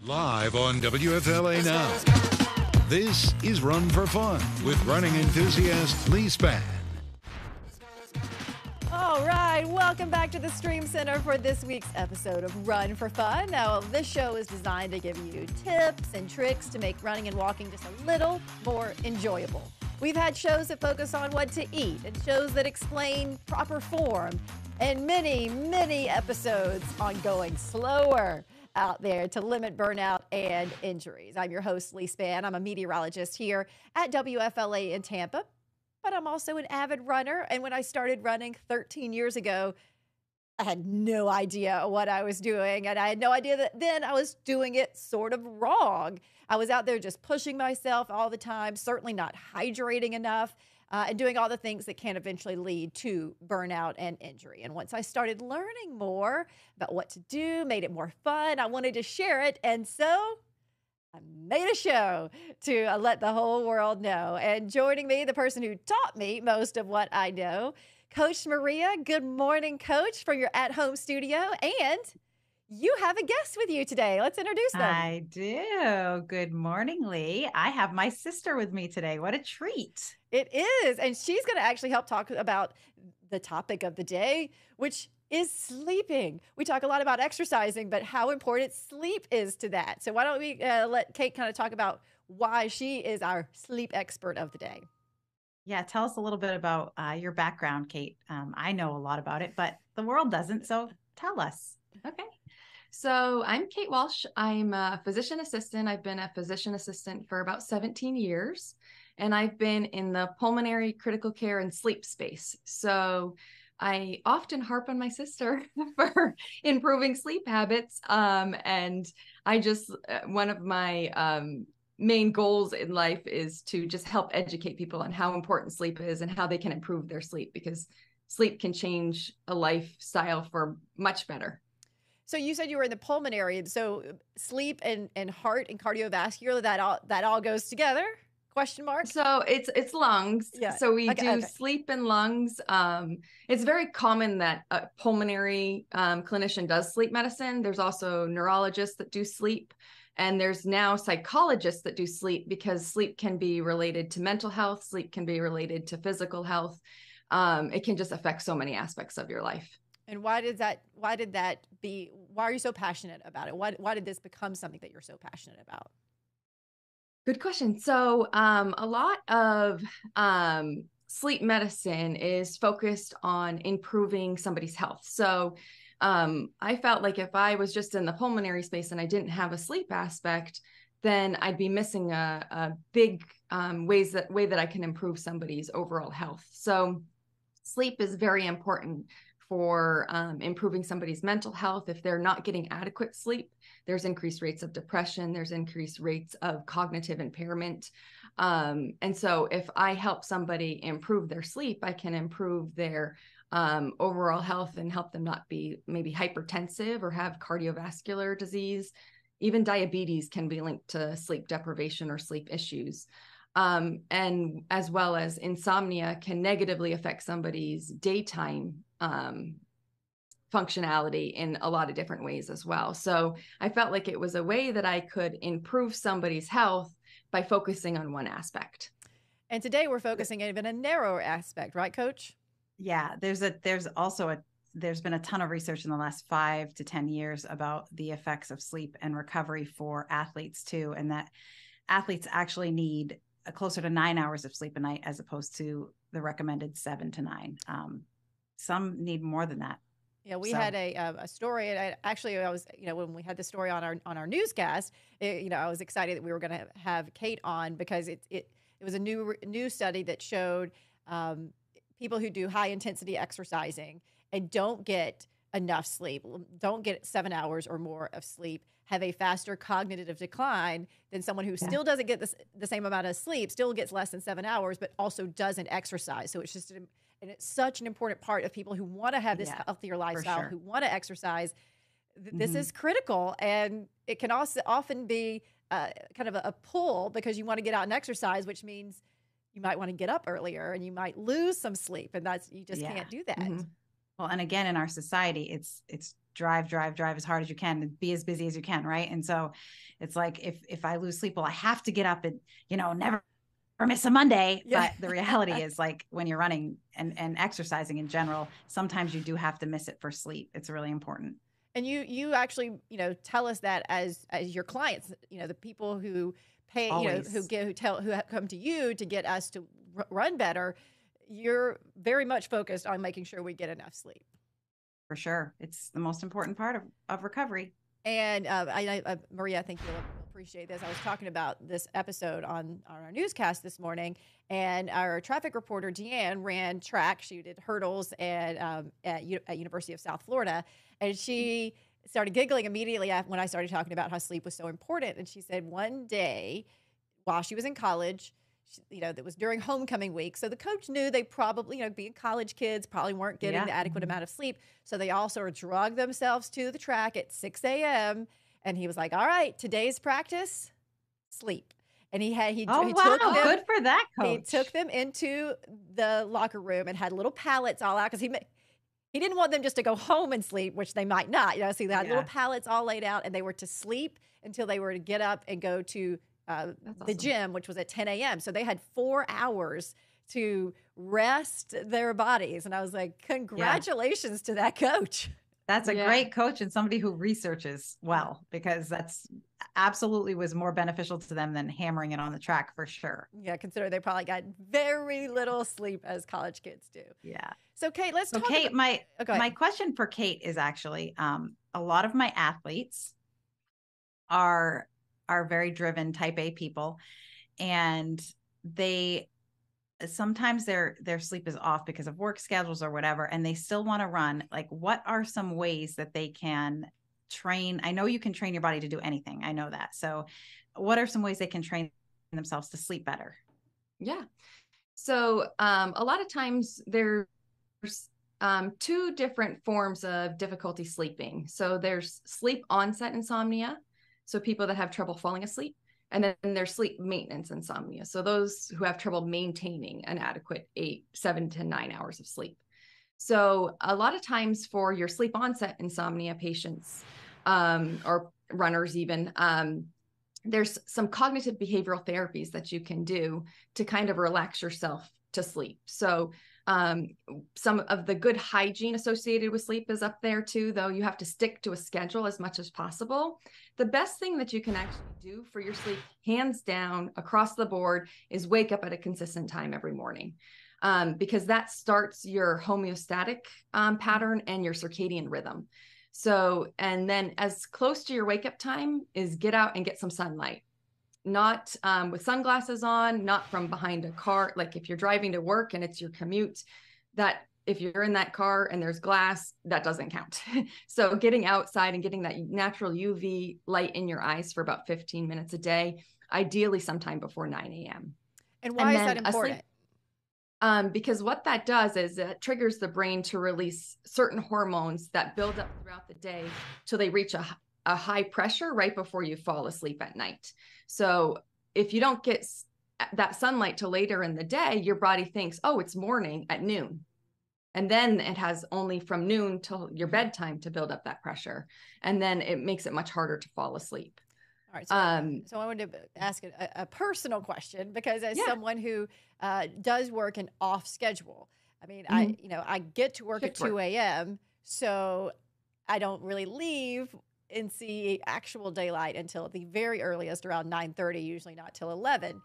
Live on WFLA Now. This is Run for Fun with running enthusiast Leigh Spann. All right, welcome back to the Stream Center for this week's episode of Run for Fun. Now, this show is designed to give you tips and tricks to make running and walking just a little more enjoyable. We've had shows that focus on what to eat and shows that explain proper form and many, many episodes on going slower out there to limit burnout and injuries. I'm your host, Leigh Spann. I'm a meteorologist here at WFLA in Tampa, but I'm also an avid runner. And when I started running 13 years ago, I had no idea what I was doing. And I had no idea that then I was doing it sort of wrong. I was out there just pushing myself all the time, certainly not hydrating enough, and doing all the things that can eventually lead to burnout and injury. And once I started learning more about what to do, made it more fun, I wanted to share it. And so I made a show to let the whole world know. And joining me, the person who taught me most of what I know, Coach Maria. Good morning, Coach, from your at-home studio. And you have a guest with you today. Let's introduce them. I do. Good morning, Leigh. I have my sister with me today. What a treat. It is. And she's going to actually help talk about the topic of the day, which is sleeping. We talk a lot about exercising, but how important sleep is to that. So why don't we let Kate kind of talk about why she is our sleep expert of the day. Yeah, tell us a little bit about your background, Kate. I know a lot about it, but the world doesn't. So tell us. Okay. So I'm Kate Walsh. I'm a physician assistant. I've been a physician assistant for about 17 years, and I've been in the pulmonary critical care and sleep space. So I often harp on my sister for improving sleep habits. And I just, one of my main goals in life is to just help educate people on how important sleep is and how they can improve their sleep, because sleep can change a lifestyle for much better. So you said you were in the pulmonary, so sleep and heart and cardiovascular, that all goes together? Question mark? So it's lungs. Yeah. So we do Okay. sleep and lungs. It's very common that a pulmonary clinician does sleep medicine. There's also neurologists that do sleep, and there's now psychologists that do sleep, because sleep can be related to mental health. Sleep can be related to physical health. It can just affect so many aspects of your life. And why are you so passionate about it? Why did this become something that you're so passionate about? Good question. So a lot of sleep medicine is focused on improving somebody's health. So I felt like if I was just in the pulmonary space and I didn't have a sleep aspect, then I'd be missing a big way that I can improve somebody's overall health. So sleep is very important for improving somebody's mental health. If they're not getting adequate sleep, there's increased rates of depression, there's increased rates of cognitive impairment. And so if I help somebody improve their sleep, I can improve their overall health and help them not be maybe hypertensive or have cardiovascular disease. Even diabetes can be linked to sleep deprivation or sleep issues. And as well as insomnia can negatively affect somebody's daytime functionality in a lot of different ways as well. So I felt like it was a way that I could improve somebody's health by focusing on one aspect. And today we're focusing even a narrower aspect, right, Coach? Yeah, there's been a ton of research in the last 5 to 10 years about the effects of sleep and recovery for athletes too, and that athletes actually need closer to 9 hours of sleep a night as opposed to the recommended 7 to 9. Some need more than that. Yeah, we had a story, and I was, when we had the story on our newscast, I was excited that we were going to have Kate on, because it was a new study that showed people who do high intensity exercising and don't get enough sleep, don't get 7 hours or more of sleep, have a faster cognitive decline than someone who still doesn't get the same amount of sleep, still gets less than 7 hours, but also doesn't exercise. So it's just and it's such an important part of people who want to have this healthier lifestyle, who want to exercise. This is critical, and it can also often be kind of a pull, because you want to get out and exercise, which means you might want to get up earlier and you might lose some sleep, and you just can't do that. Mm-hmm. Well, and again, in our society, it's drive as hard as you can and be as busy as you can, right? And so it's like if I lose sleep, well, I have to get up and, never miss a Monday. Yeah. But the reality is, like, when you're running and exercising in general, sometimes you do have to miss it for sleep. It's really important. And you actually, tell us that as your clients, the people who pay, Always. who come to you to get us to run better, you're very much focused on making sure we get enough sleep. For sure. It's the most important part of recovery. And Maria, I think you'll appreciate this. I was talking about this episode on our newscast this morning, and our traffic reporter, Deanne, ran track. She did hurdles at University of South Florida, and she started giggling immediately when I started talking about how sleep was so important. And she said one day while she was in college, that was during homecoming week. So the coach knew they probably, being college kids, probably weren't getting the adequate amount of sleep. So they all sort of drugged themselves to the track at 6 a.m. And he was like, all right, today's practice, sleep. And he took them, good for that coach. He took them into the locker room and had little pallets all out, because he didn't want them just to go home and sleep, which they might not. So they had little pallets all laid out, and they were to sleep until they were to get up and go to the gym, which was at 10 a.m. So they had 4 hours to rest their bodies. And I was like, congratulations to that coach. That's a great coach and somebody who researches well, because that's absolutely was more beneficial to them than hammering it on the track, for sure. Yeah, consider they probably got very little sleep, as college kids do. Yeah. So Kate, let's talk Kate, about... my question for Kate is actually, a lot of my athletes are very driven type A people, and sometimes their sleep is off because of work schedules or whatever, and they still want to run. Like, what are some ways that they can train? I know you can train your body to do anything. I know that. So what are some ways they can train themselves to sleep better? Yeah. So a lot of times there's two different forms of difficulty sleeping. So there's sleep onset insomnia, so people that have trouble falling asleep, and then there's sleep maintenance insomnia, so those who have trouble maintaining an adequate 7 to 9 hours of sleep. So a lot of times for your sleep onset insomnia patients, or runners even, there's some cognitive behavioral therapies that you can do to kind of relax yourself to sleep. So some of the good hygiene associated with sleep is up there too, though you have to stick to a schedule as much as possible. The best thing that you can actually do for your sleep, hands down, across the board, is wake up at a consistent time every morning, because that starts your homeostatic pattern and your circadian rhythm. So, and then as close to your wake up time is get out and get some sunlight. Not with sunglasses on, not from behind a car. Like if you're driving to work and it's your commute, that if you're in that car and there's glass, that doesn't count. So getting outside and getting that natural UV light in your eyes for about 15 minutes a day, ideally sometime before 9 a.m. And why is that important? Because what that does is it triggers the brain to release certain hormones that build up throughout the day till they reach a high pressure right before you fall asleep at night. So if you don't get that sunlight till later in the day, your body thinks, oh, it's morning at noon. And then it has only from noon till your bedtime to build up that pressure. And then it makes it much harder to fall asleep. All right. So I wanted to ask a personal question, because as someone who does work an off schedule, I mean, I get to work at 2 a.m. So I don't really leave and see actual daylight until the very earliest, around 9:30, usually not till 11.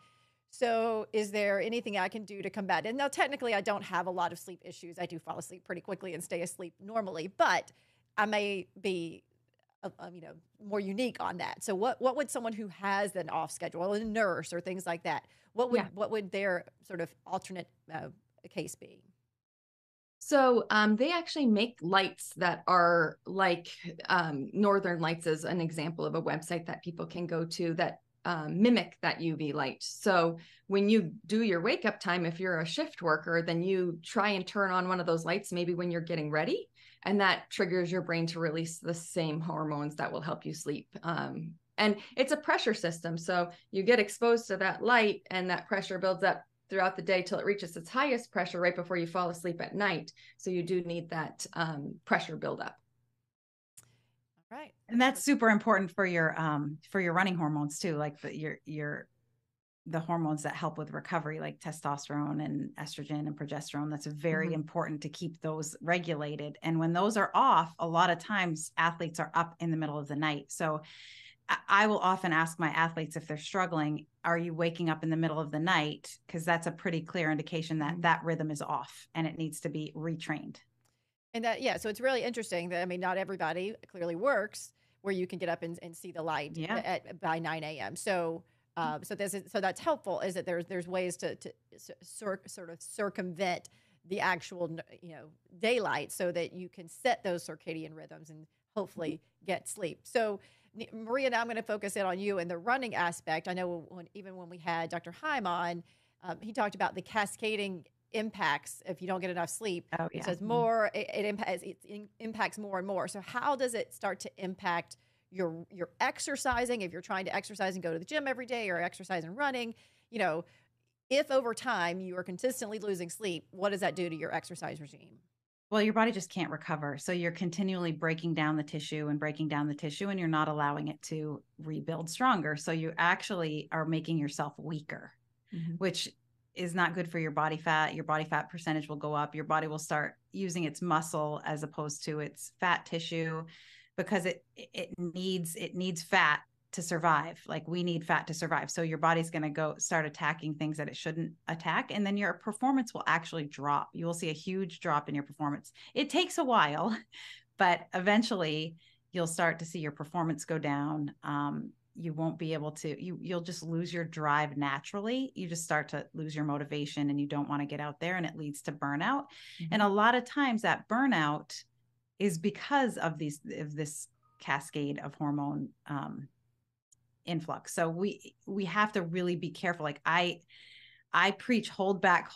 So is there anything I can do to combat it? Now, technically, I don't have a lot of sleep issues. I do fall asleep pretty quickly and stay asleep normally, but I may be more unique on that. So what would someone who has an off schedule, a nurse or things like that, what would their sort of alternate case be? So they actually make lights that are like Northern Lights is an example of a website that people can go to that mimic that UV light. So when you do your wake up time, if you're a shift worker, then you try and turn on one of those lights maybe when you're getting ready, and that triggers your brain to release the same hormones that will help you sleep. And it's a pressure system. So you get exposed to that light and that pressure builds up throughout the day till it reaches its highest pressure right before you fall asleep at night. So you do need that pressure buildup. Right. And that's super important for your running hormones too, like the hormones that help with recovery, like testosterone and estrogen and progesterone. That's very important to keep those regulated. And when those are off, a lot of times athletes are up in the middle of the night. So I will often ask my athletes if they're struggling, are you waking up in the middle of the night? Because that's a pretty clear indication that that rhythm is off and it needs to be retrained. And that, yeah, so it's really interesting that, I mean, not everybody clearly works where you can get up and see the light by 9 a.m. So, so that's helpful, is that there's ways to sort of circumvent the actual, daylight, so that you can set those circadian rhythms and hopefully get sleep. So Maria, now I'm going to focus in on you and the running aspect. I know even when we had Dr. Heim on, he talked about the cascading impacts if you don't get enough sleep. Oh, yeah. It says it impacts more and more. So how does it start to impact your exercising, if you're trying to exercise and go to the gym every day, or exercise and running? If over time you are consistently losing sleep, what does that do to your exercise regime? Well, your body just can't recover. So you're continually breaking down the tissue, and you're not allowing it to rebuild stronger. So you actually are making yourself weaker, which is not good for your body fat. Your body fat percentage will go up. Your body will start using its muscle as opposed to its fat tissue, because it needs fat to survive. Like we need fat to survive. So your body's going to go start attacking things that it shouldn't attack. And then your performance will actually drop. You will see a huge drop in your performance. It takes a while, but eventually you'll start to see your performance go down. You won't be able to, you'll just lose your drive naturally. You just start to lose your motivation, and you don't want to get out there, and it leads to burnout. And a lot of times that burnout is because of this cascade of hormone influx. So we have to really be careful. Like I preach, hold back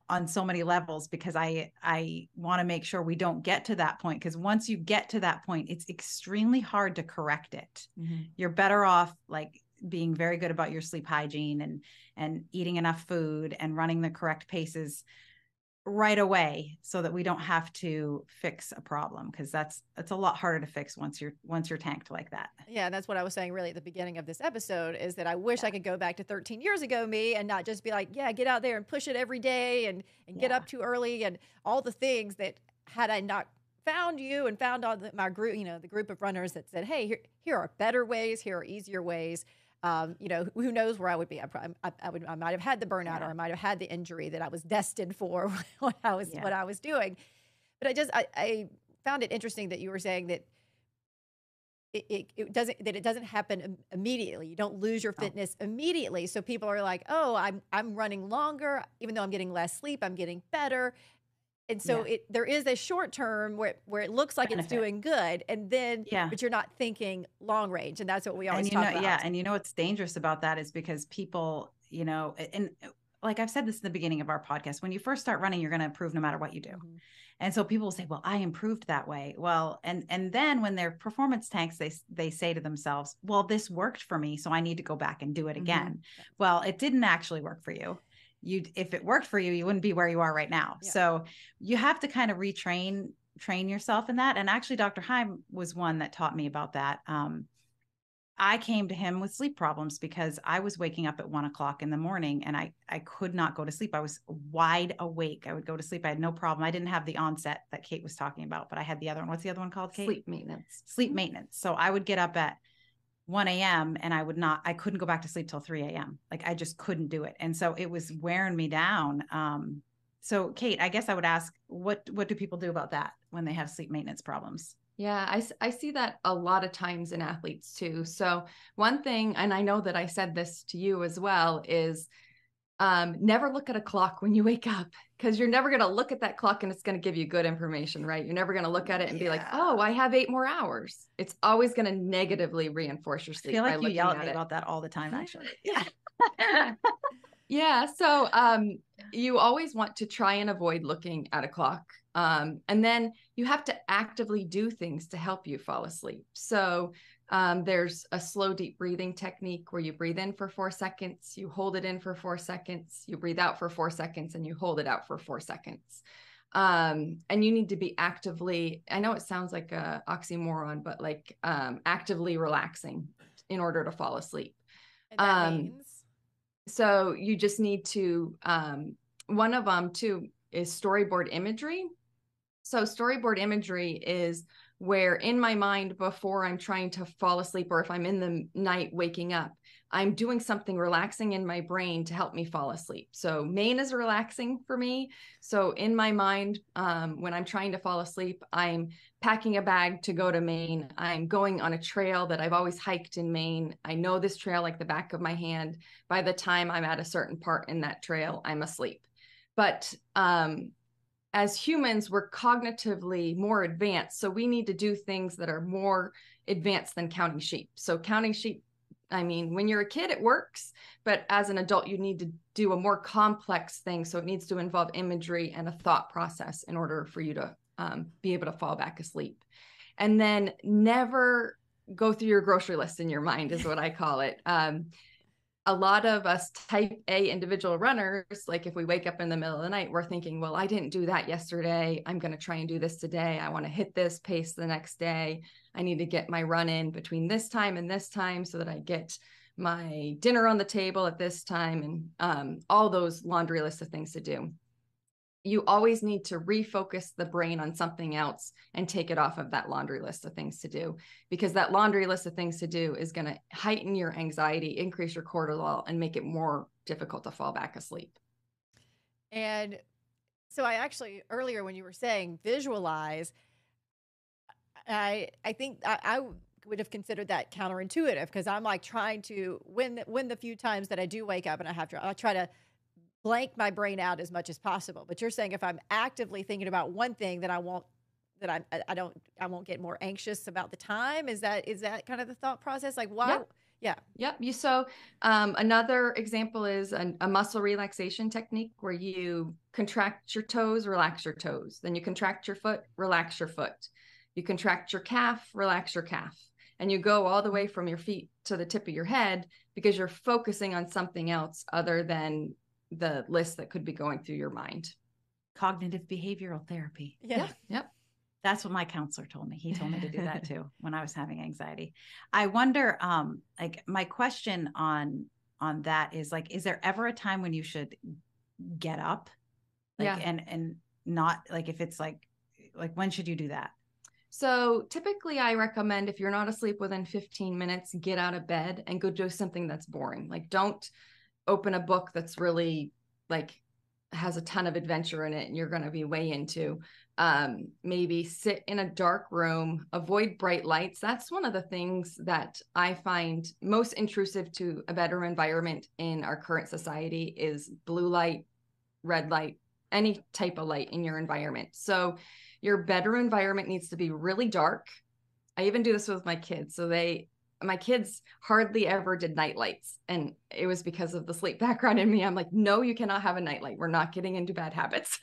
on so many levels, because I want to make sure we don't get to that point. Because once you get to that point, it's extremely hard to correct it. You're better off like being very good about your sleep hygiene and eating enough food and running the correct paces right away, so that we don't have to fix a problem, because it's a lot harder to fix once you're tanked like that. Yeah, and that's what I was saying really at the beginning of this episode, is that I wish I could go back to 13 years ago me, and not just be like, yeah, get out there and push it every day and get up too early, and all the things that, had I not found you and found all my group, the group of runners that said, hey, here are better ways, here are easier ways. Who knows where I would be? I might have had the burnout, or I might have had the injury that I was destined for what I was doing. But I found it interesting that you were saying that it doesn't happen immediately. You don't lose your fitness immediately. So people are like, oh, I'm running longer, even though I'm getting less sleep, I'm getting better. And so there is a short term where it looks like benefit. It's doing good, and then but you're not thinking long range, and that's what we always talk about. Yeah, and what's dangerous about that is because people, and like I've said this in the beginning of our podcast, when you first start running, you're going to improve no matter what you do. And so people will say, well, I improved that way. Well, and then when their performance tanks, they say to themselves, well, this worked for me, so I need to go back and do it again. Well, it didn't actually work for you. If it worked for you, you wouldn't be where you are right now. So you have to kind of train yourself in that. And actually Dr. Heim was one that taught me about that. I came to him with sleep problems because I was waking up at 1 o'clock in the morning, and I could not go to sleep. I was wide awake. I would go to sleep. I had no problem. I didn't have the onset that Kate was talking about, but I had the other one. What's the other one called, Kate? Sleep maintenance. Sleep maintenance. So I would get up at 1 a.m. and I couldn't go back to sleep till 3 a.m. Like I just couldn't do it. And so it was wearing me down. So Kate, I guess I would ask, what do people do about that when they have sleep maintenance problems? Yeah, I see that a lot of times in athletes too. So one thing, and I know that I said this to you as well, is never look at a clock when you wake up, because you're never going to look at that clock and it's going to give you good information, right? You're never going to look at it and be like, oh, I have 8 more hours. It's always going to negatively reinforce your sleep. I feel like you yell at me about that all the time, actually. Yeah. So you always want to try and avoid looking at a clock And then you have to actively do things to help you fall asleep. So there's a slow, deep breathing technique where you breathe in for 4 seconds, you hold it in for 4 seconds, you breathe out for 4 seconds, and you hold it out for 4 seconds. And you need to be actively, I know it sounds like a oxymoron, but like actively relaxing in order to fall asleep. And that means? So you just need to, one of them too is storyboard imagery. So storyboard imagery is where in my mind, before I'm trying to fall asleep, or if I'm in the night waking up, I'm doing something relaxing in my brain to help me fall asleep. So Maine is relaxing for me. So in my mind, when I'm trying to fall asleep, I'm packing a bag to go to Maine. I'm going on a trail that I've always hiked in Maine. I know this trail like the back of my hand. By the time I'm at a certain part in that trail, I'm asleep. But as humans, we're cognitively more advanced. So we need to do things that are more advanced than counting sheep. So counting sheep, I mean, when you're a kid, it works, but as an adult, you need to do a more complex thing. So it needs to involve imagery and a thought process in order for you to be able to fall back asleep. And then never go through your grocery list in your mind is what I call it. A lot of us type A individual runners, like if we wake up in the middle of the night, we're thinking, well, I didn't do that yesterday. I'm going to try and do this today. I want to hit this pace the next day. I need to get my run in between this time and this time so that I get my dinner on the table at this time, and all those laundry lists of things to do. You always need to refocus the brain on something else and take it off of that laundry list of things to do, because that laundry list of things to do is going to heighten your anxiety, increase your cortisol, and make it more difficult to fall back asleep. And so I actually, earlier when you were saying visualize, I think I would have considered that counterintuitive, because I'm like trying to, when the few times that I do wake up and I try to blank my brain out as much as possible. But you're saying if I'm actively thinking about one thing, that I won't get more anxious about the time. Is that kind of the thought process? Like, why? Yeah. Yep. So another example is a muscle relaxation technique where you contract your toes, relax your toes. Then you contract your foot, relax your foot. You contract your calf, relax your calf. And you go all the way from your feet to the tip of your head, because you're focusing on something else other than the list that could be going through your mind. Cognitive behavioral therapy. Yeah. Yep. That's what my counselor told me. He told me to do that too when I was having anxiety. I wonder, like my question on that is like, is there ever a time when you should get up? Like, and not like, if it's like when should you do that? So typically I recommend, if you're not asleep within 15 minutes, get out of bed and go do something that's boring. Like, don't open a book that's really like has a ton of adventure in it and you're going to be way into. Maybe sit in a dark room, avoid bright lights. That's one of the things that I find most intrusive to a bedroom environment in our current society is blue light, red light, any type of light in your environment. So your bedroom environment needs to be really dark. I even do this with my kids. So my kids hardly ever did night lights. And it was because of the sleep background in me. I'm like, no, you cannot have a night light. We're not getting into bad habits.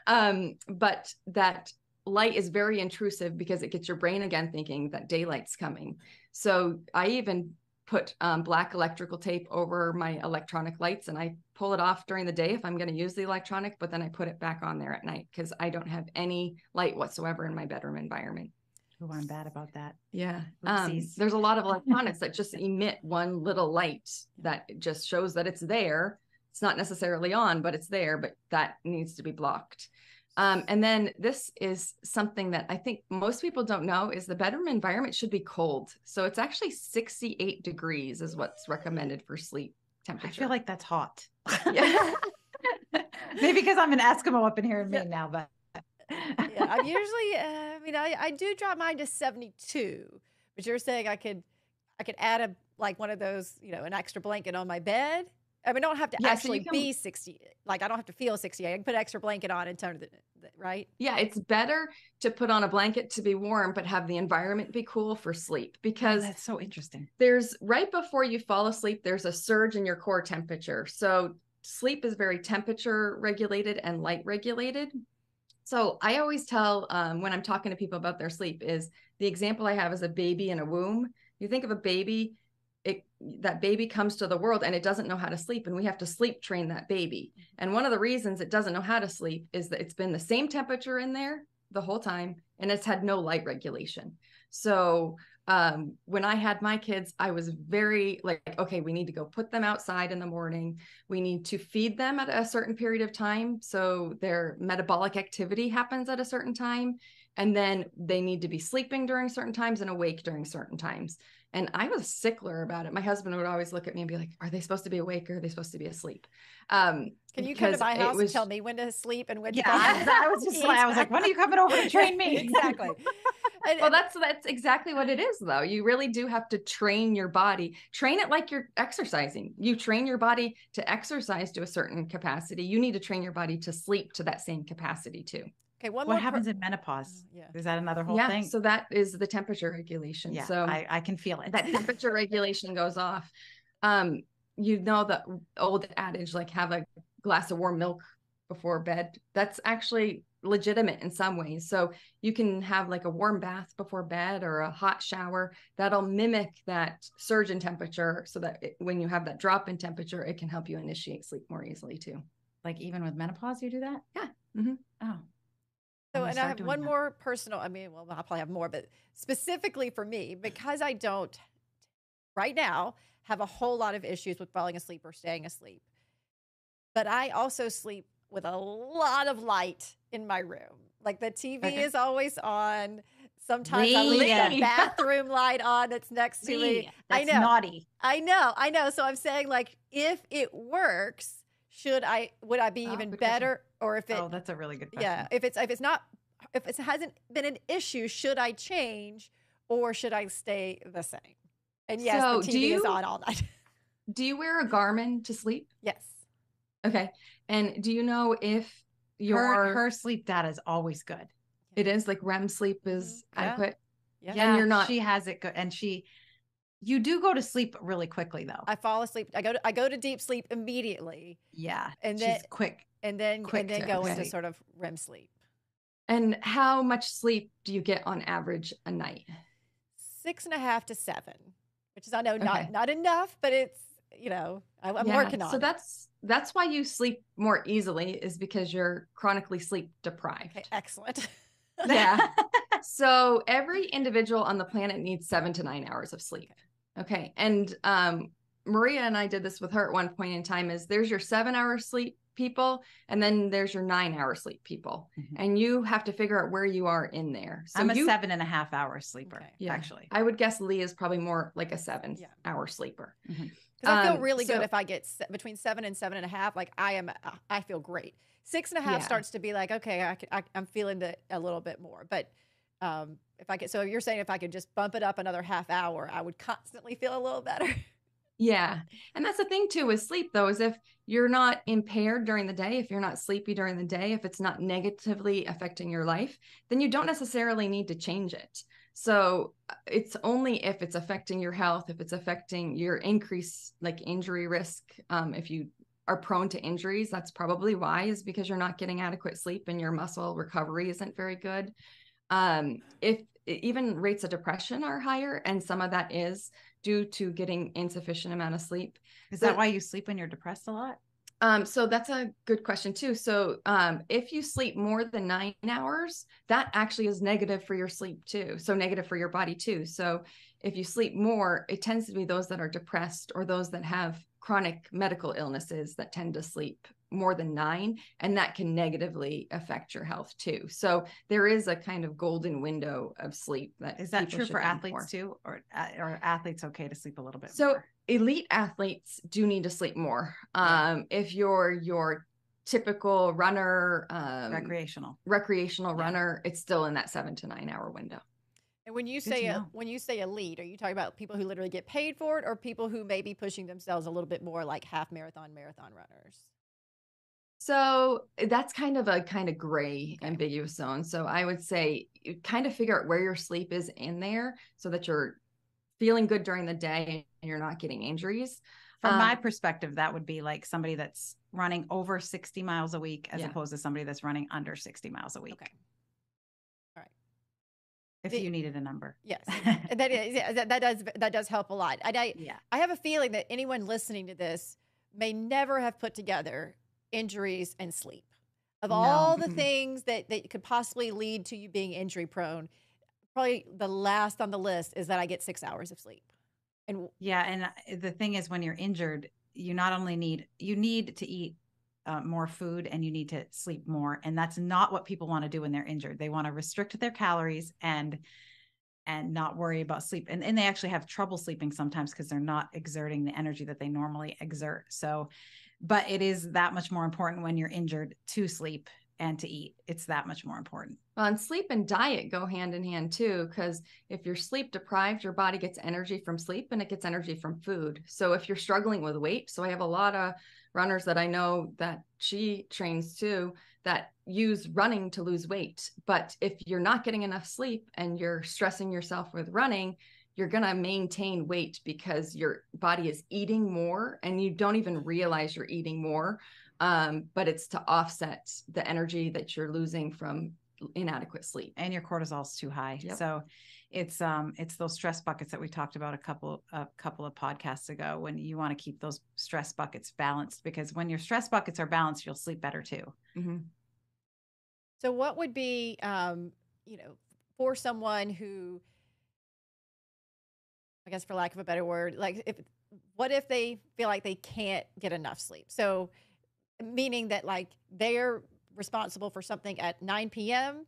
But that light is very intrusive because it gets your brain again thinking that daylight's coming. So I even put black electrical tape over my electronic lights, and I pull it off during the day if I'm going to use the electronic, but then I put it back on there at night because I don't have any light whatsoever in my bedroom environment. Oh, I'm bad about that. Yeah. There's a lot of electronics that just emit one little light that just shows that it's there. It's not necessarily on, but it's there, but that needs to be blocked. And then this is something that I think most people don't know is the bedroom environment should be cold. So it's actually 68 degrees is what's recommended for sleep temperature. I feel like that's hot. Yeah. Maybe because I'm an Eskimo up in here in Maine now, but yeah, I'm usually, I do drop mine to 72, but you're saying I could add one of those, an extra blanket on my bed. I mean, I don't have to actually be 60. Like, I don't have to feel 68. I can put an extra blanket on and turn right? Yeah, it's better to put on a blanket to be warm, but have the environment be cool for sleep, because that's so interesting. There's right before you fall asleep, there's a surge in your core temperature. So sleep is very temperature regulated and light regulated. So I always tell when I'm talking to people about their sleep is the example I have is a baby in a womb. You think of a baby, that baby comes to the world and it doesn't know how to sleep, and we have to sleep train that baby. And one of the reasons it doesn't know how to sleep is that it's been the same temperature in there the whole time, and it's had no light regulation. So when I had my kids, I was very like, okay, we need to go put them outside in the morning. We need to feed them at a certain period of time, so their metabolic activity happens at a certain time. And then they need to be sleeping during certain times and awake during certain times. And I was stickler about it. My husband would always look at me and be like, are they supposed to be awake or are they supposed to be asleep? Can you come to my house and tell me when to sleep and when to I was just like, I was like, when are you coming over to train me? Exactly. Well, that's exactly what it is, though. You really do have to train your body, train it like you're exercising. You train your body to exercise to a certain capacity. You need to train your body to sleep to that same capacity too. Okay, what happens in menopause? Yeah. Is that another whole thing? So that is the temperature regulation. Yeah, so I can feel it. That temperature regulation goes off. You know, the old adage, like have a glass of warm milk before bed. That's actually legitimate in some ways. So you can have like a warm bath before bed or a hot shower that'll mimic that surge in temperature, so that when you have that drop in temperature, it can help you initiate sleep more easily too. Like even with menopause, you do that? Yeah. Mm-hmm. Oh. So, and I have one more personal, I mean, well, I'll probably have more, but specifically for me, because I don't right now have a whole lot of issues with falling asleep or staying asleep. But I also sleep with a lot of light in my room. Like the TV is always on. Sometimes I leave the bathroom light on that's next to me. That's naughty. I know. So I'm saying, like, if it works, would I be even better? Or if it, that's a really good question. Yeah. If it hasn't been an issue, should I change or should I stay the same? And yes, so the TV is on all night. Do you wear a Garmin to sleep? Yes. Okay. And do you know if her sleep data is always good? It is, like REM sleep is adequate. Yeah. And you're not. She has it good, and you do go to sleep really quickly though. I fall asleep. I go to deep sleep immediately. Yeah. And then she's quick. And then go into sort of REM sleep. And how much sleep do you get on average a night? 6.5 to 7, which is, I know, not enough, but it's, I'm working on it. So that's why you sleep more easily, is because you're chronically sleep deprived. Okay, excellent. Yeah. So every individual on the planet needs 7 to 9 hours of sleep. Okay. And Maria and I did this with her at one point in time, is there's your 7-hour sleep people, and then there's your 9-hour sleep people. Mm-hmm. And you have to figure out where you are in there. So I'm a 7.5 hour sleeper, actually. I would guess Leigh is probably more like a 7-hour sleeper. Because I feel really good if I get between 7 and 7.5. Like I feel great. 6.5 starts to be like, okay, I'm feeling it a little bit more. But so you're saying if I could just bump it up another half hour, I would constantly feel a little better. Yeah. And that's the thing too with sleep though, is if you're not impaired during the day, if you're not sleepy during the day, if it's not negatively affecting your life, then you don't necessarily need to change it. So it's only if it's affecting your health, if it's affecting your increased like injury risk, if you are prone to injuries, that's probably why, is because you're not getting adequate sleep and your muscle recovery isn't very good. If even rates of depression are higher, and some of that is due to getting insufficient amount of sleep. Is that why you sleep when you're depressed a lot? So that's a good question too. So if you sleep more than 9 hours, that actually is negative for your sleep too. So negative for your body too. So if you sleep more, it tends to be those that are depressed or those that have chronic medical illnesses that tend to sleep more than 9, and that can negatively affect your health too. So there is a kind of golden window of sleep. Is that true for athletes too, or are athletes okay to sleep a little bit more? Elite athletes do need to sleep more. If you're your typical runner, recreational runner, it's still in that 7 to 9 hour window. And when you say elite, are you talking about people who literally get paid for it, or people who may be pushing themselves a little bit more, like half marathon runners? So that's kind of gray, ambiguous zone. So I would say you kind of figure out where your sleep is in there, so that you're feeling good during the day and you're not getting injuries. From my perspective, that would be like somebody that's running over 60 miles a week as Yeah. opposed to somebody that's running under 60 miles a week. Okay. All right. If you needed a number. Yes. That is, yeah, that does help a lot. And I have a feeling that anyone listening to this may never have put together injuries and sleep. Of all the things that could possibly lead to you being injury prone, probably the last on the list is that I get 6 hours of sleep. And the thing is, when you're injured, you not only need to eat more food, and you need to sleep more. And that's not what people want to do when they're injured. They want to restrict their calories and not worry about sleep. And they actually have trouble sleeping sometimes because they're not exerting the energy that they normally exert. So, but it is that much more important when you're injured to sleep and to eat. It's that much more important. Well, and sleep and diet go hand in hand too, because if you're sleep deprived, your body gets energy from sleep and it gets energy from food. So if you're struggling with weight, so I have a lot of runners that I know that she trains too, that use running to lose weight. But if you're not getting enough sleep and you're stressing yourself with running, you're going to maintain weight because your body is eating more and you don't even realize you're eating more. But it's to offset the energy that you're losing from inadequate sleep. And your cortisol is too high. Yep. So it's those stress buckets that we talked about a couple of podcasts ago, when you want to keep those stress buckets balanced, because when your stress buckets are balanced, you'll sleep better too. Mm-hmm. so what would be, for someone who, I guess for lack of a better word, what if they feel like they can't get enough sleep? So meaning that like they're responsible for something at 9 p.m.,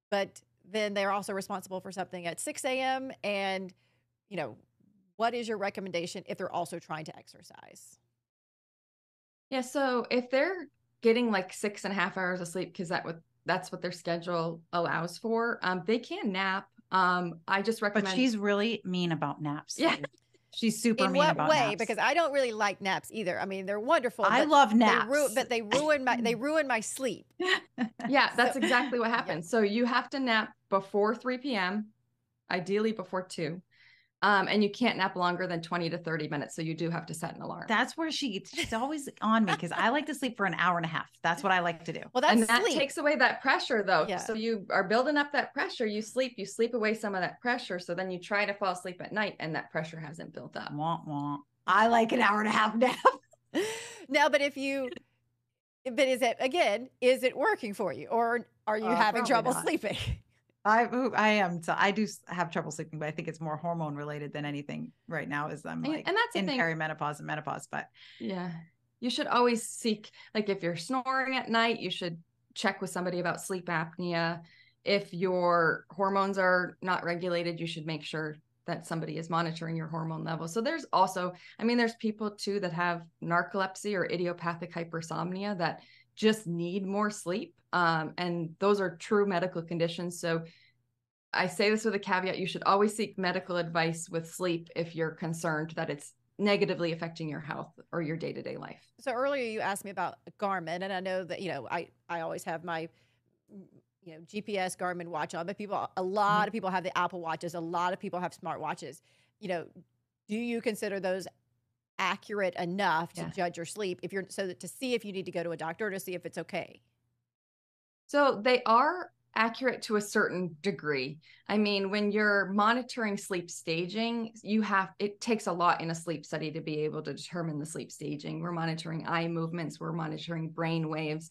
but then they're also responsible for something at 6 a.m. And, what is your recommendation if they're also trying to exercise? Yeah. So if they're getting like 6.5 hours of sleep, because that's what their schedule allows for, they can nap. I just recommend. But she's really mean about naps. Yeah. She's super In mean what about way? naps. Because I don't really like naps either. I mean, they're wonderful. I love naps. But they ruin my sleep. Yeah, that's exactly what happens. Yeah. So you have to nap before 3 p.m., ideally before 2. And you can't nap longer than 20 to 30 minutes. So you do have to set an alarm. That's where she's always on me, because I like to sleep for an hour and a half. That's what I like to do. Well, that's that sleep. takes away that pressure though. Yeah. So you are building up that pressure. You sleep away some of that pressure. So then you try to fall asleep at night and that pressure hasn't built up. Wah, wah. I like an hour and a half nap. Now, but is it working for you, or are you having trouble sleeping? I am. So I do have trouble sleeping, but I think it's more hormone related than anything right now, as I'm like and that's in perimenopause and menopause. But yeah, you should always seek, like if you're snoring at night, you should check with somebody about sleep apnea. If your hormones are not regulated, you should make sure that somebody is monitoring your hormone level. So there's also, there's people too that have narcolepsy or idiopathic hypersomnia that just need more sleep. And those are true medical conditions. So I say this with a caveat, you should always seek medical advice with sleep if you're concerned that it's negatively affecting your health or your day-to-day life. So earlier you asked me about Garmin, and I know that, I always have my, GPS Garmin watch on, but a lot of people have the Apple watches. A lot of people have smart watches. Do you consider those accurate enough to judge your sleep to see if you need to go to a doctor, or to see if it's okay? So they are accurate to a certain degree. When you're monitoring sleep staging, it takes a lot in a sleep study to be able to determine the sleep staging. We're monitoring eye movements, we're monitoring brain waves,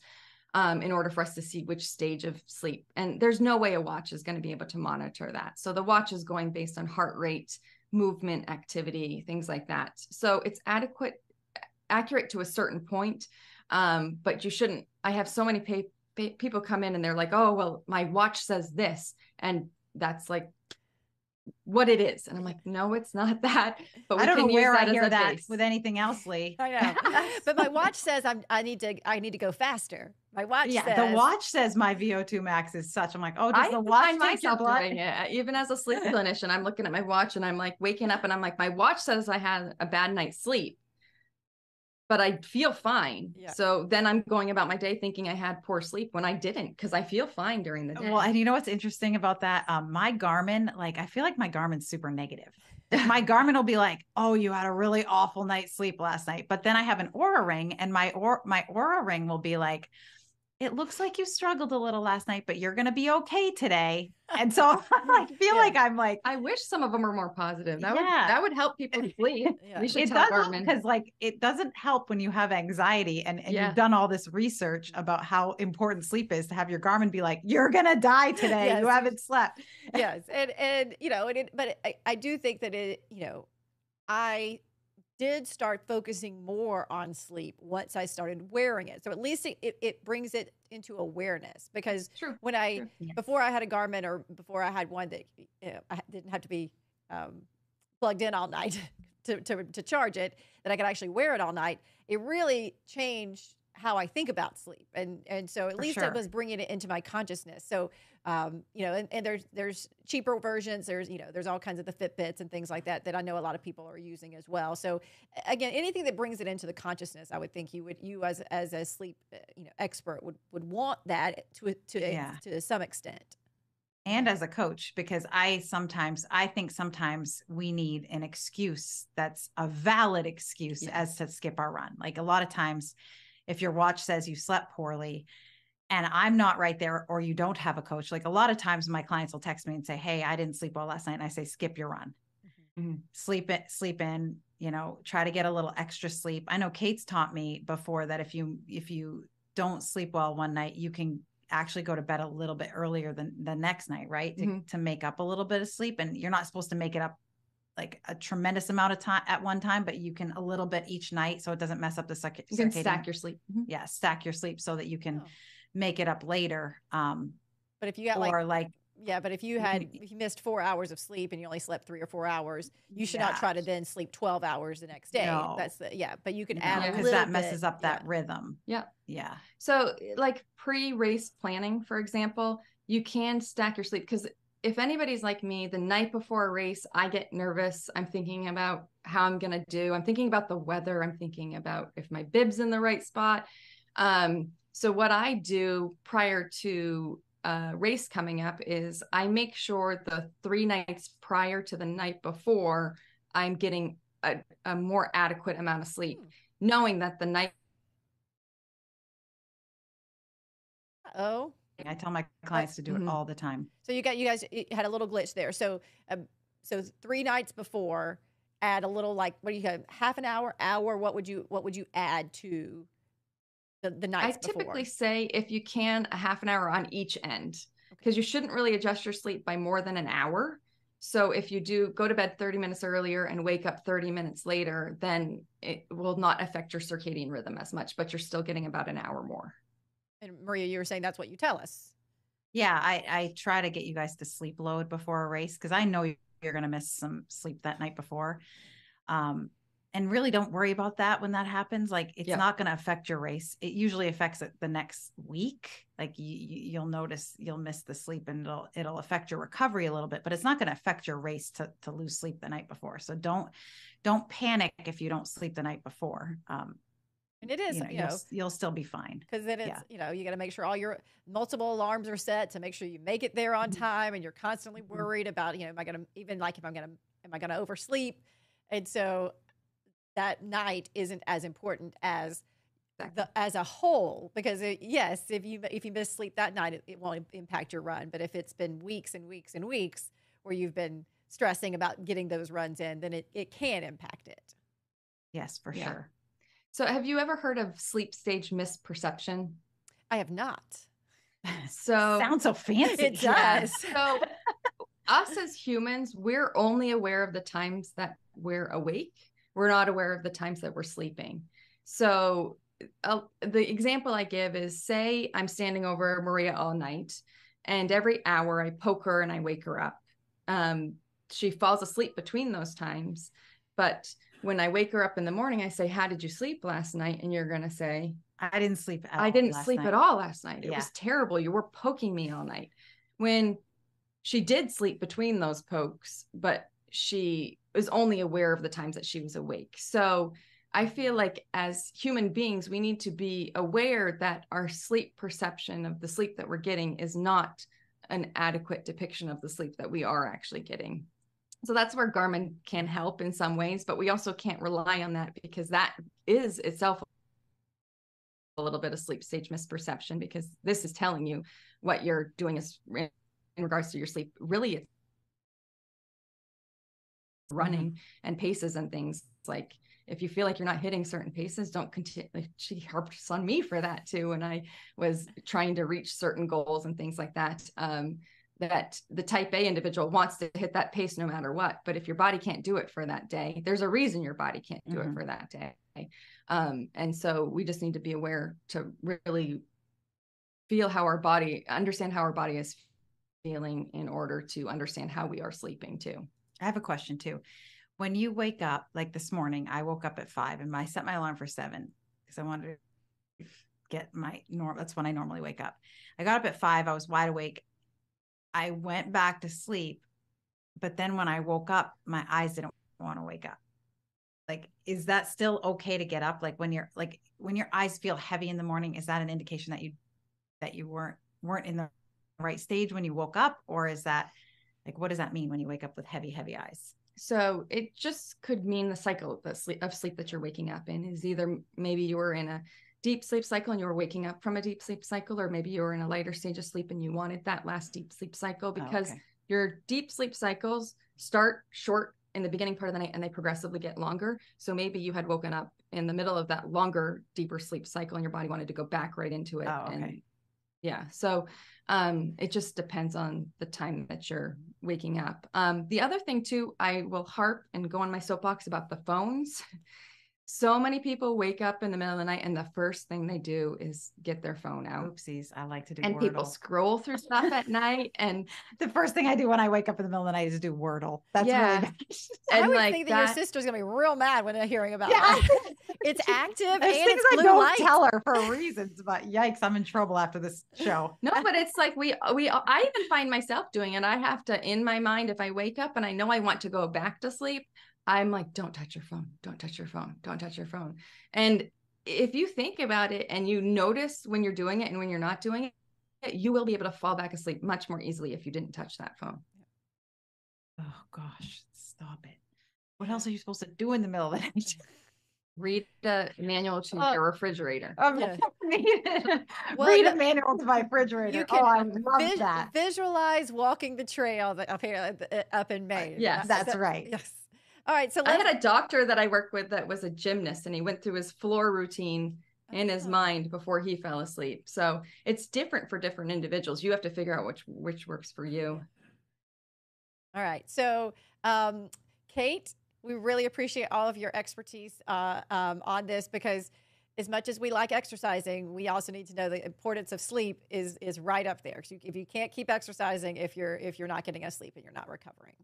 in order for us to see which stage of sleep. And there's no way a watch is going to be able to monitor that. So the watch is going based on heart rate, movement, activity, things like that. So it's accurate to a certain point, but you shouldn't. I have so many people come in and they're like, oh, well, my watch says this, and that's like what it is. And I'm like, no, it's not that. But I don't know where I hear that with anything else, Leigh. I know. But my watch says I need to go faster. My watch says. The watch says my VO2 max is such. I'm like, oh, does the watch take your blood? Even as a sleep clinician, I'm looking at my watch and I'm like waking up and I'm like, my watch says I had a bad night's sleep, but I feel fine. Yeah. So then I'm going about my day thinking I had poor sleep when I didn't, because I feel fine during the day. Well, and you know what's interesting about that? My Garmin, I feel like my Garmin's super negative. My Garmin will be like, oh, you had a really awful night's sleep last night. But then I have an Aura ring, and my Aura ring will be like, it looks like you struggled a little last night, but you're going to be okay today. And so I feel like I'm like, I wish some of them were more positive. Yeah. That would help people sleep. Yeah. We should it tell does, Garmin. because like it doesn't help when you have anxiety and Yeah. you've done all this research about how important sleep is, to have your Garmin be like, you're going to die today. Yes. You haven't slept. Yes. And, you know, but I do think that I did start focusing more on sleep once I started wearing it. So at least it brings it into awareness, because True. when Yes. before I had a Garmin, or before I had one that I didn't have to be plugged in all night to charge it, that I could actually wear it all night, it really changed how I think about sleep. And so at least it was bringing it into my consciousness. So, and there's cheaper versions. There's all kinds of the Fitbits and things like that I know a lot of people are using as well. So again, anything that brings it into the consciousness, I would think you as a sleep, expert would want that to some extent. And as a coach, because I think sometimes we need an excuse that's a valid excuse as to skip our run. Like a lot of times, if your watch says you slept poorly and I'm not right there, or you don't have a coach, like a lot of times my clients will text me and say, hey, I didn't sleep well last night. And I say, skip your run, sleep in, try to get a little extra sleep. I know Kate's taught me before that if you don't sleep well one night, you can actually go to bed a little bit earlier than the next night, right? To make up a little bit of sleep. And you're not supposed to make it up like a tremendous amount of time at one time, but you can a little bit each night, so it doesn't mess up the circuit. You can stack your sleep. Yeah, stack your sleep so that you can make it up later. But if you got but if you missed 4 hours of sleep and you only slept 3 or 4 hours, you should not try to then sleep 12 hours the next day. No. But you can add a little because that bit. messes up that rhythm. Yeah. Yeah. So like pre-race planning, for example, you can stack your sleep, because if anybody's like me, the night before a race, I get nervous. I'm thinking about how I'm going to do. I'm thinking about the weather. I'm thinking about if my bib's in the right spot. So what I do prior to race coming up is I make sure the 3 nights prior to the night before, I'm getting a more adequate amount of sleep, knowing that the night. I tell my clients to do it all the time. So you guys had a little glitch there. So 3 nights before, add a little, like, what do you have? Half an hour. What would you add to the nights before? I typically say, if you can, a half an hour on each end, because you shouldn't really adjust your sleep by more than an hour. So if you do go to bed 30 minutes earlier and wake up 30 minutes later, then it will not affect your circadian rhythm as much, but you're still getting about an hour more. And Maria, you were saying that's what you tell us. Yeah, I try to get you guys to sleep load before a race, because I know you're going to miss some sleep that night before. And really don't worry about that when that happens. Like, it's not going to affect your race. It usually affects it the next week. Like you'll notice you'll miss the sleep, and it'll affect your recovery a little bit, but it's not going to affect your race to lose sleep the night before. So don't panic if you don't sleep the night before. And it is, you'll still be fine. Because then it's, you got to make sure all your multiple alarms are set to make sure you make it there on time, and you're constantly worried about, am I going to oversleep? And so that night isn't as important as as a whole, because if you miss sleep that night, it won't impact your run. But if it's been weeks and weeks and weeks where you've been stressing about getting those runs in, then it can impact it. Yes, for sure. So have you ever heard of sleep stage misperception? I have not. So sounds so fancy. It does. So us as humans, we're only aware of the times that we're awake. We're not aware of the times that we're sleeping. So the example I give is, say I'm standing over Maria all night, and every hour I poke her and I wake her up. She falls asleep between those times, but when I wake her up in the morning, I say, how did you sleep last night? And you're going to say, I didn't sleep at all. I didn't sleep at all last night. It was terrible. You were poking me all night. When she did sleep between those pokes, but she was only aware of the times that she was awake. So I feel like as human beings, we need to be aware that our sleep perception of the sleep that we're getting is not an adequate depiction of the sleep that we are actually getting. So that's where Garmin can help in some ways, but we also can't rely on that because that is itself a little bit of sleep stage misperception, because this is telling you what you're doing is in regards to your sleep. Really, it's running and paces and things. Like if you feel like you're not hitting certain paces, don't continue. She harps on me for that too. And I was trying to reach certain goals and things like that. That the type A individual wants to hit that pace no matter what. But if your body can't do it for that day, there's a reason your body can't do it for that day. And so we just need to be aware to really feel how our body, understand how our body is feeling in order to understand how we are sleeping too. I have a question too. When you wake up, like this morning, I woke up at 5 and I set my alarm for 7 because I wanted to get my norm. That's when I normally wake up. I got up at 5. I was wide awake. I went back to sleep, but then when I woke up, my eyes didn't want to wake up. Like, is that still okay to get up? Like when your eyes feel heavy in the morning, is that an indication that you weren't in the right stage when you woke up? Or is that like, what does that mean when you wake up with heavy eyes? So it just could mean the cycle of sleep that you're waking up in is either maybe you were in a deep sleep cycle and you were waking up from a deep sleep cycle, or maybe you were in a lighter stage of sleep and you wanted that last deep sleep cycle, because your deep sleep cycles start short in the beginning part of the night and they progressively get longer. So maybe you had woken up in the middle of that longer, deeper sleep cycle and your body wanted to go back right into it. And yeah. So it just depends on the time that you're waking up. The other thing too, I will harp and go on my soapbox about the phones. So many people wake up in the middle of the night and the first thing they do is get their phone out. Oopsies. I like to do and Wordle. People scroll through stuff at night. And the first thing I do when I wake up in the middle of the night is do Wordle. That's really bad. I would think that your sister's going to be real mad when they're hearing about that. It's active and it's blue I don't light. tell her for reasons, but yikes, I'm in trouble after this show. No, but it's like I even find myself doing it. I have to, in my mind, if I wake up and I know I want to go back to sleep, I'm like, don't touch your phone. Don't touch your phone. Don't touch your phone. And if you think about it and you notice when you're doing it and when you're not doing it, you will be able to fall back asleep much more easily if you didn't touch that phone. Oh gosh, stop it. What else are you supposed to do in the middle of the night? Read the manual to your refrigerator. Read a manual to my refrigerator. I love that. Visualize walking the trail up here, up in Maine. Yes, that's right. Yes. All right. So I had a doctor that I worked with that was a gymnast, and he went through his floor routine in his mind before he fell asleep. So it's different for different individuals. You have to figure out which works for you. All right. So, Kate, we really appreciate all of your expertise on this, because as much as we like exercising, we also need to know the importance of sleep is right up there. So if you can't keep exercising, if you're not getting enough sleep and you're not recovering.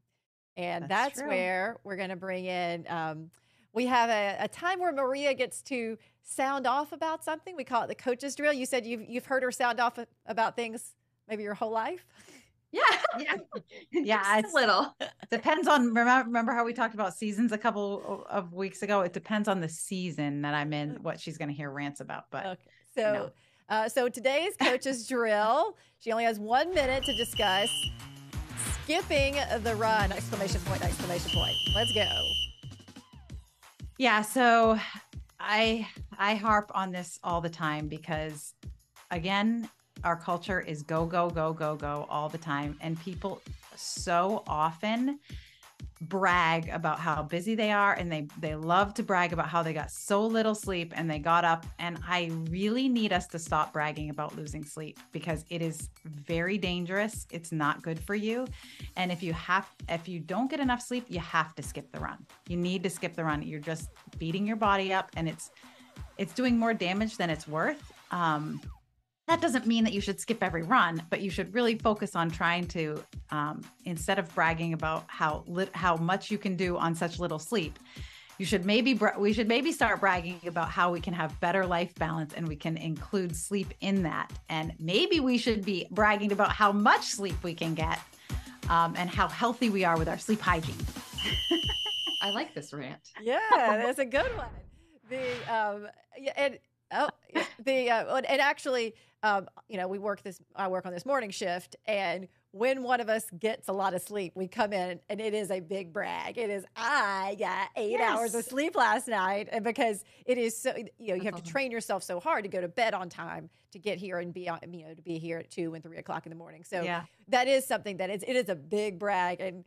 And that's where we're going to bring in, we have a time where Maria gets to sound off about something. We call it the coach's drill. You said you've heard her sound off about things maybe your whole life. Yeah. It's a little. Depends on, remember how we talked about seasons a couple of weeks ago? It depends on the season that I'm in, what she's going to hear rants about. But so today's coach's drill, she only has 1 minute to discuss skipping the run, exclamation point. Let's go. Yeah. So I harp on this all the time because, again, our culture is go, go, go, go, go all the time. And people so often brag about how busy they are. And they love to brag about how they got so little sleep and they got up. And I really need us to stop bragging about losing sleep, because it is very dangerous. It's not good for you. And if you don't get enough sleep, you have to skip the run. You need to skip the run. You're just beating your body up, and it's doing more damage than it's worth. That doesn't mean that you should skip every run, but you should really focus on trying to, instead of bragging about how much you can do on such little sleep, we should maybe start bragging about how we can have better life balance and we can include sleep in that. And maybe we should be bragging about how much sleep we can get, and how healthy we are with our sleep hygiene. I like this rant. Yeah, that's a good one. And actually, I work on this morning shift, and when one of us gets a lot of sleep, we come in and it is a big brag. It is, I got 8 hours of sleep last night. And because it is so, you have to train yourself so hard to go to bed on time to get here and be on, to be here at 2 and 3 o'clock in the morning. So that is something that it is a big brag. And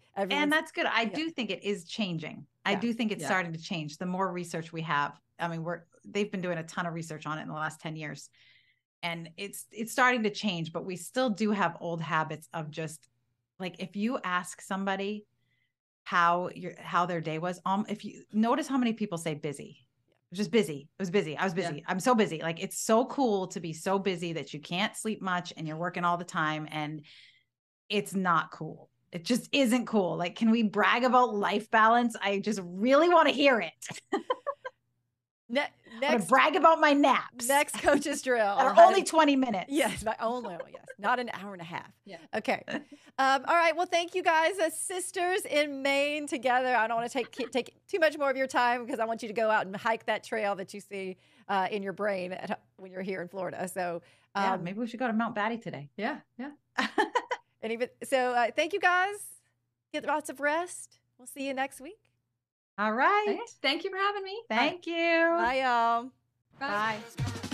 that's good. I do think it is changing. I do think it's starting to change. The more research we have, I mean, they've been doing a ton of research on it in the last 10 years. And it's starting to change, but we still do have old habits of just like, if you ask somebody how their day was, if you notice how many people say busy, just busy. It was busy. I was busy. I'm so busy. Like, it's so cool to be so busy that you can't sleep much and you're working all the time. And it's not cool. It just isn't cool. Like, can we brag about life balance? I just really want to hear it. Next, brag about my naps. Next coach's drill. Are only 20 minutes. Yes, not an hour and a half. Yeah. Okay. All right. Well, thank you guys, as sisters in Maine together. I don't want to take too much more of your time because I want you to go out and hike that trail that you see in your brain when you're here in Florida. So maybe we should go to Mount Batty today. Yeah. And even so, thank you guys. Get lots of rest. We'll see you next week. All right. Thank you for having me. Thank you. Bye, y'all. Bye. Bye.